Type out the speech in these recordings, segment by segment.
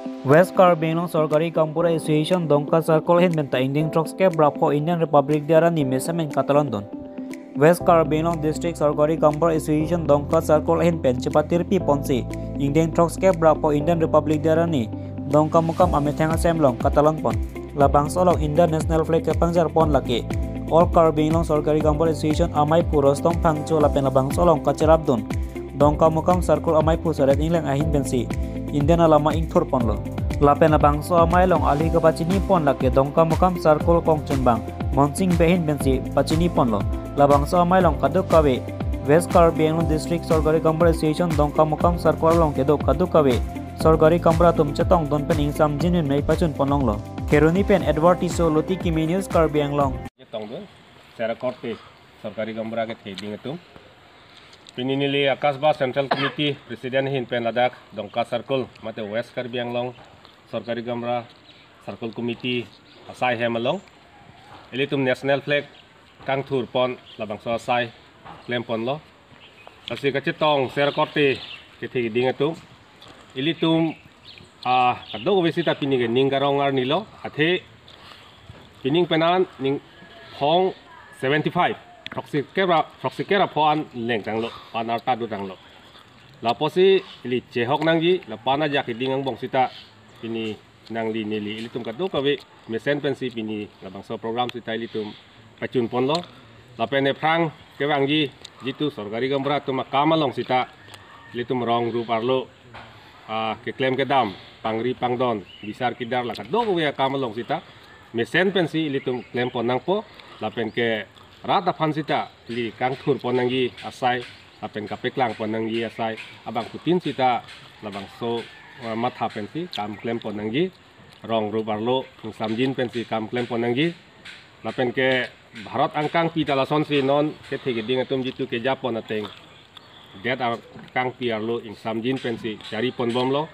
West Karbi Anglong Sorkari Kampura Association Dongka Circle Hin Benta Indian Trucks Ke Brapo Indian Republic Diara ni Mesamen Catalondon. West Karbi Anglong District Sorkari Kampura Association Dongka Circle Hin Pen Cepatirpi Ponsi Indian Trucks Ke Brapo Indian Republic Diara ni Dongka Mukam Ametanga Semlong Catalan Pon. Labang Solong Indian National Flag Ke Pangjar Pon Laki. All Karbi Anglong Sorkari Kampura Association Amai Puros Tong Pangcho Lapen Labang Solong Kacerabdon. Dongka Mukam Circle Amai Pusaret Inglang Ahin Bensi. Indian alama ingthur ponlo. Lapen bangso amai long ali ke pacini pon lake dongka mukam sarkul kong chumbang. Monsing behin bensi pacini ponlo. Labangso amai long kaduk kawe. West Karbi Anglong District Sorgari Kampura Association dongka mukam sarkul long keduk kaduk kawe. Sorgari Kampura tum cetong don pen insam jinin mai pacun ponlong lo. Keruni pen Edward Tiso Loti Kimi News Karbi Anglong. Cetong do. Secara korte Sorgari Kampura ke heading itu. Pininili Akasba Central Committee Presiden Hin Pen Ladak Dongka Circle mate West Karbi Anglong Sorkari Kampura Circle Committee asai hemalong ilitum National Flag kang thur pon labang so asai klem pon lo asi kacetong serkorte kethi ding itu ilitum kadog visita pining ninggarongar nilo athe pining penan ning hong 75 proxy kera phoan leng tang lo panar ta du tang lo la posi li chehok nangji la pana jak dingang bong sita pini nang li nili ilitum kadu kawe mesen pensi pini la bangso program sita ilitum pacun pon lo la pene prang kewangji jitu Sorkari Kampura tu makama long sita ilitum rong ru parlo ke klaim ke dam pangri pangdon bisar kidar la kadu kawe kamalong sita mesen pensi ilitum klaim pon nang po la pen ke rata fansita li kang thur ponangi asai apen kapeklang ponangi asai abang putin sita labang so matha pensi kam klem ponangi rong rubarlo samjin pensi kam klem ponangi lapen ke bharat angkang pi talason si non ke thege ding atum jitu ke japon ateng det angkang pi arlo ing samjin pensi jari pon bomlo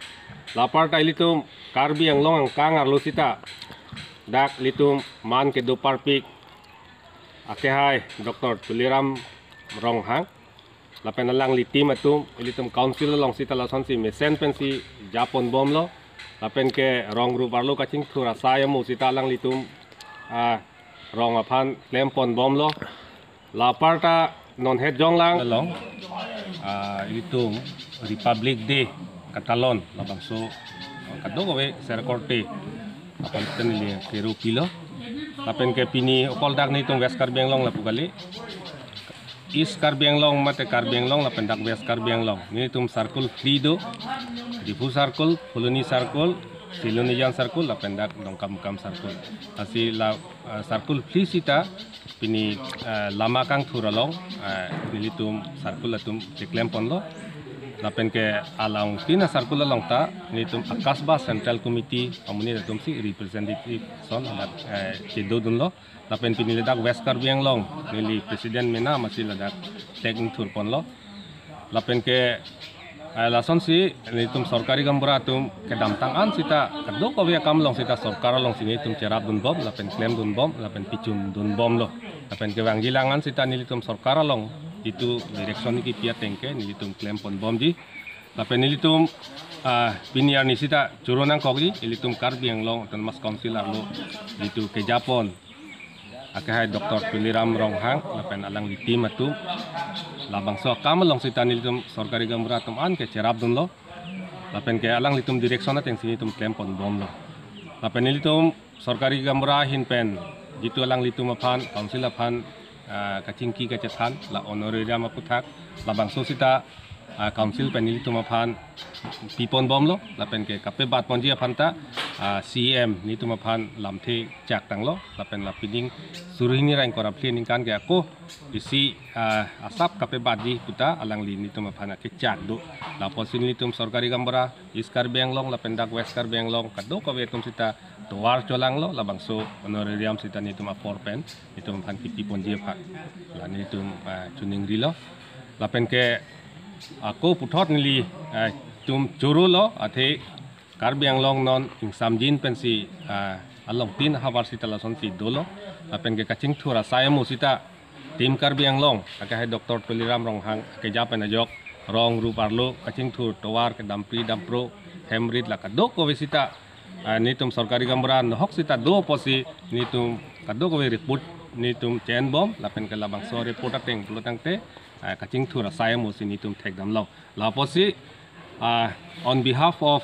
lapar ta ilitum Karbi Anglong angkang arlo sita dak litum man ke do parpik Akehai Dr. Tuliram Ronghang lapen alang litim atum ilitum council long sita lason si mesen pensi Japon bomlo lapen ke rong ru barlo kaching thura saya mu sita alang litum rong aphan lempon bomlo laparta non head jong lang long ilitum Republic Day Catalan labang so kadong we serkorte apan tenili keru kilo lapen ke pini okol dak ni tung West Karbi Anglong la pugali East Karbi Anglong mate Karbi Anglong lapen dak West Karbi Anglong ni tum circle Frido Difu circle Koloni circle Silonijan circle lapen dak dongkam circle asi la circle Flisita pini lama kang thuralong nilitum circle atum deklem ponlo lapen ke alang tina circle long ta nitum Akasba Central Committee amuni datum si representative son dak cedo dunlo lapen pinili dak West Karbi Anglong nili presiden mena masih ladak taking tour pon lo lapen ke lason si nitum Sorkari Kampura tum ke damtangan sita kadok ko ya kamlong sita Sorkara long sini tum cerap dun bom lapen klem dun bom lapen picum dun bom lo lapen ke wanggilangan sita nilitum Sorkara long itu direksion ni pia tengke nilitum klem pon bom ji lapen nilitum piniar ni sita curonang kokji nilitum Karbi Anglong dan mas konsilar lo itu ke Japon akehai Dr. Tuliram Ronghang lapen alang litim atu labang so kamalong sita nilitum Sorkari Kampura tum an ke cerap dun lo lapen ke alang litum direksion na teng sini tum klem pon bom lo lapen nilitum Sorkari Kampura hin pen jitu alang litum aphan konsil aphan kacingki kacethan la honorarium aputhak labang sosita council penili tumaphan pipon bomlo lapen ke kape bat ponji aphanta CM ni tumaphan lamthe chak tanglo lapen lapining suruhini rain korapli ningkan ke ako isi asap kape badi puta alang li ni tumaphan ke chak do la posin ni tum Sorkari Kampura East Karbi Anglong lapen dak West Karbi Anglong kado ka we tum sita tuar colang lo labang so honorarium sita ni tum aporpen itu tumaphan pipi ponji apha la ni tum chuning rilo lapen ke aku puthot nili tum churu lo athe Karbi Anglong non ing samjin pensi along tin hawar sita lason si dolo lapen ke kaching thura saya mu sita tim Karbi Anglong akeh Dr. Tuliram Ronghang ke japen ajok rong ru parlo kaching thur towar ke dampri dampro hemrit la kadok ko visita nitum sarkari gambra nohok sita do posi nitum kadok ko report nitum chain bomb lapen ke labang so report ateng pelutang te kacing thura saya musi nitum tek dam la posi on behalf of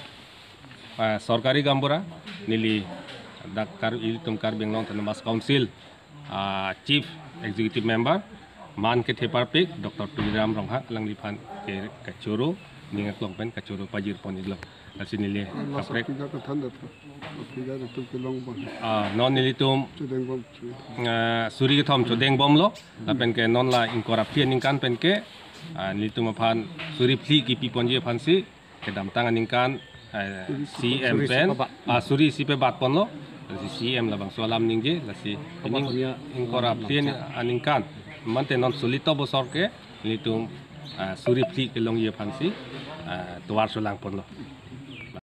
sarkari gambra nili dakar itum kar benglong tanumas council chief executive member man ke theparpik Dr. Tuliram Rongha lang lipan ke kacuru ningat long pen kacuru pajir pon idlo asinili kaprek non nilitum suri ke thom chodeng bom lo lapen ke non la incorruption ingkan pen ke nilitum aphan suri pli ki pi ponje phan si ke dam tangan ingkan CM pen suri si pe bat pon lo si CM labang solam ningje lasi ining incorruption aningkan mante non solito bosor ke nilitum suri pli ke long ye phan si tuar solang pon lo